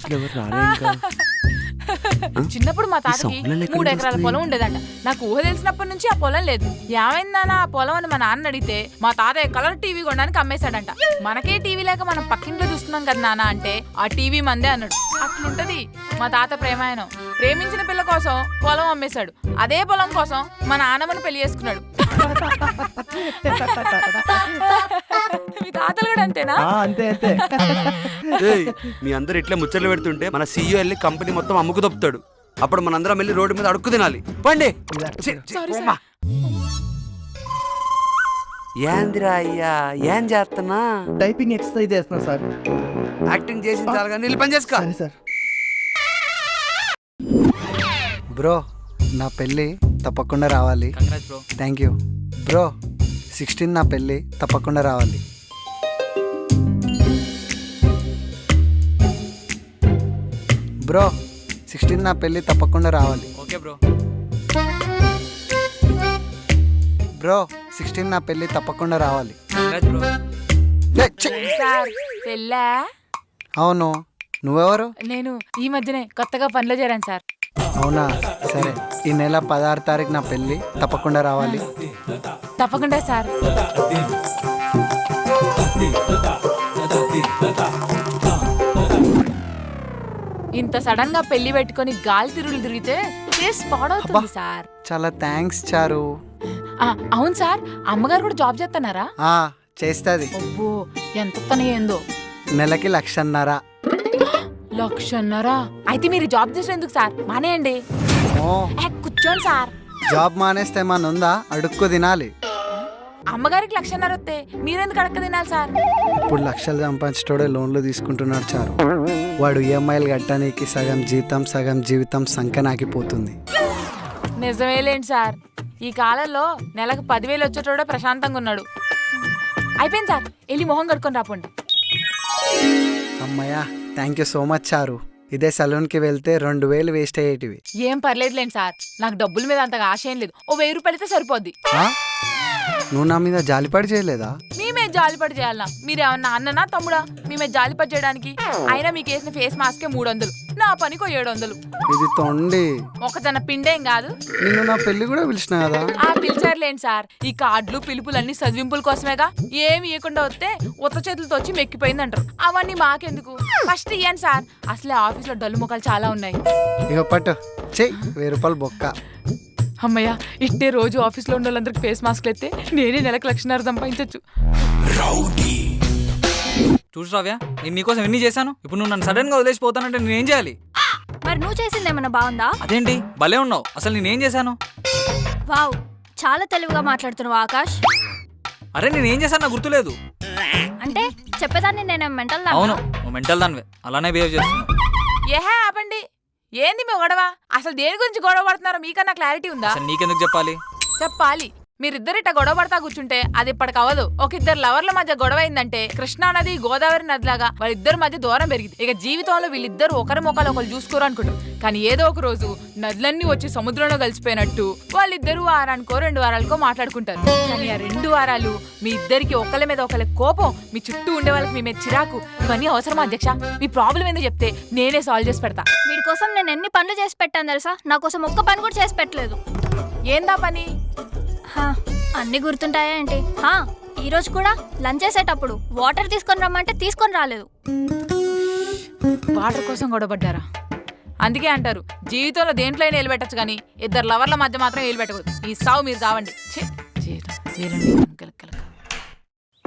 అసలు ఎవరు రాలే ఇంకా. చిన్నప్పుడు మా తాతకి సౌండ్లన్నీ ఎక్కడి 3 నుంచి ఎకరాల పొలం ఉండేదంట. నాకు ఊహ తెలిసినప్పటి నుంచి ఆ పొలం లేదు. ఏమైందానా ఆ పొలం అని మా నాన్న అడిగితే మా తాతయ్య కలర్ టీవీ కొనడానికి అమ్మేశాడంట. మనకే టీవీ లేక మనం పక్కింట్లో చూస్తున్నాం కదా నాన్న అంటే ఆ టీవీ మందే అన్నాడు. అట్లుంటది మా తాత ప్రేమాయణం. ప్రేమించిన పిల్ల కోసం పొలం అమ్మేశాడు. అదే పొలం కోసం మా నాన్నమ్మని పెళ్లి చేసుకున్నాడు. మీ తాతలు కూడా అంతేనా? అంతే అంతే. మీ అందరు ఇట్లా ముచ్చట్లు పెడుతుంటే మన సీఈఓ వెళ్ళి కంపెనీ మొత్తం అమ్ముకు దొప్పుతాడు. అప్పుడు మనందరం వెళ్ళి రోడ్డు మీద అడుక్కు తినాలి. పండి. ఏందిరా అయ్యా ఏం చేస్తున్నా? టైపింగ్ ఎక్సర్సైజ్ చేస్తున్నా సార్. యాక్టింగ్ చేసిన చాలు కానీ వెళ్ళి పని చేసుకో. సరే సార్. బ్రో నా పెళ్ళి తప్పకుండా రావాలి. Thank you bro. 16 నా పెళ్ళి తప్పకుండా రావాలి. బ్రో 16 నా పెళ్ళి తప్పకుండా రావాలి. Okay bro. బ్రో 16 నా పెళ్ళి తప్పకుండా రావాలి. సార్ పెళ్ళా? అవును. నువ్వెవరు? నేను ఈ మధ్యనే కొత్తగా పనిలో చేరాను సార్. అవునా సరే. ఈ నెల 16 తారీఖు నా పెళ్ళి తప్పకుండా రావాలి. తప్పకుండా సార్. ఇంత సడన్ గా పెళ్లి పెట్టుకొని గాలి తిరుగులు తిరిగితే ఫేస్ పాడవుతుంది సార్. చాలా థ్యాంక్స్ చారు. అవును సార్, అమ్మగారు కూడా జాబ్ చేస్తున్నారా? చేస్తుంది. అబ్బో ఎంత పని ఏందో. నెలకి 1,50,000. 1,50,000? అయితే మీరు జాబ్ చేసిన ఎందుకు సార్? మానేయండి. కూర్చోండి సార్. జాబ్ మానేస్తే ఏమన్నా ఉందా? అడుక్కు తినాలి. అమ్మగారికి 1,50,000 వస్తే మీరెందుకు అడక్క తినాలి సార్? ఇప్పుడు లక్షలు సంపాదించటోడే లోన్లు తీసుకుంటున్నాడు చారు. వాడు ఈఎంఐలు కట్టడానికి సగం జీతం సగం జీవితం సంకనాకిపోతుంది. నిజమేలేండి సార్. ఈ కాలంలో నెలకు 10,000 వచ్చేటోడే ప్రశాంతంగా ఉన్నాడు. అయిపోయింది సార్, వెళ్ళి మొహం కడుక్కొని రాపండి. అమ్మయ్యా థ్యాంక్ యూ సో మచ్ చారు. ఇదే సలూన్కి వెళ్తే 2,000 వేస్ట్ అయ్యేటివి. ఏం పర్లేదులేండి సార్, నాకు డబ్బుల మీద అంతగా ఆశ ఏం లేదు. ఓ 1,000 రూపాయలు అయితే సరిపోద్ది. నువ్వు నా మీద జాలిపడి చేయలేదా? మేమే జాలిపడి చేయాలనా? మీరేమన్నా అన్ననా తమ్ముడా మేమే జాలిపడి చేయడానికి? అయినా మీకు వేసిన ఫేస్ మాస్కే 300, నా పనికో 700. ఇది తొండి. ఒకజన పిండేం కాదు. నేను నా పెళ్లి కూడా పిలిచిన కదా. పిలిచారులేండి సార్. ఈ కార్డులు పిలుపులన్నీ చదివింపుల కోసమేగా. ఏమి ఇవ్వకుండా వస్తే ఉత్త చేతులతో వచ్చి మెక్కిపోయిందంటారు. అవన్నీ మాకెందుకు? ఫస్ట్ ఇయ్యండి సార్. అసలే ఆఫీస్ లో డల్లు ముఖాలు చాలా ఉన్నాయి. ఇక పట్టు చెయ్యి. 1,000 రూపాయలు బొక్క. అమ్మయ్య, ఇట్టే రోజు ఆఫీస్లో ఉన్న వాళ్ళందరికి ఫేస్ మాస్క్లు అయితే నేనే నెలకు 1,50,000 సంపాదించచ్చు. చూడు రావ్యా, నేను నీకోసం ఎన్ని చేశాను. ఇప్పుడు నువ్వు నన్ను సడన్ గా వదిలేసిపోతానంటే నేనేం చేయాలి? మరి నువ్వు చేసింది ఏమన్నా బాగుందా? అదేంటి భలే ఉన్నావు. అసలు నేనేం చేశాను? వావ్, చాలా తెలివిగా మాట్లాడుతున్నావు ఆకాష్. అరే నేనేం చేశాను నాకు గుర్తులేదు. అంటే చెప్పేదాన్ని నేను మెంటల్. అవును, నువ్వు మెంటల్ దానివే, అలానే బిహేవ్ చేస్తున్నావు. ఏహే ఆపండి. ఏంది మీ గొడవ? అసలు దేని గురించి గొడవ పడుతున్నారో మీకన్నా క్లారిటీ ఉందా? అసలు నీకెందుకు చెప్పాలి? చెప్పాలి. మీరిద్దరిట గొడవ పడతా కూర్చుంటే అది ఇప్పటికి అవ్వదు. ఒక ఇద్దరు లవర్ల మధ్య గొడవ అయిందంటే కృష్ణా నది గోదావరి నదిలాగా వాళ్ళిద్దరి మధ్య దూరం పెరిగింది. ఇక జీవితంలో వీళ్ళిద్దరు ఒకరి ముఖాలు ఒకరు చూసుకోరు అనుకుంటారు. కానీ ఏదో ఒక రోజు నదులన్నీ వచ్చి సముద్రంలో కలిసిపోయినట్టు వాళ్ళిద్దరు వారానికో 2 వారాలకో మాట్లాడుకుంటారు. కానీ ఆ 2 వారాలు మీ ఇద్దరికి ఒకళ్ళ మీద ఒకళ్ళ కోపం, మీ చుట్టూ ఉండే వాళ్ళకి మీ మీద చిరాకు, ఇవన్నీ అవసరమా అధ్యక్ష? మీ ప్రాబ్లం ఏందో చెప్తే నేనే సాల్వ్ చేసి పెడతా. వీడి కోసం నేను ఎన్ని పనులు చేసి పెట్టాను తెలుసా? నా కోసం ఒక్క పని కూడా చేసి పెట్టలేదు. ఏందా పని? అన్ని గుర్తుంటాయా ఏంటి? ఈ రోజు కూడా లంచ్ చేసేటప్పుడు వాటర్ తీసుకొని రమ్మంటే తీసుకొని రాలేదు. వాటర్ కోసం గొడవపడ్డారా? అందుకే అంటారు జీవితంలో దేంట్లో అయినా ఏలుపెట్టచ్చు కానీ ఇద్దరు లవర్ల మధ్య మాత్రం ఏలుపెట్టకూడదు. ఈ సావు మీరు చావండి.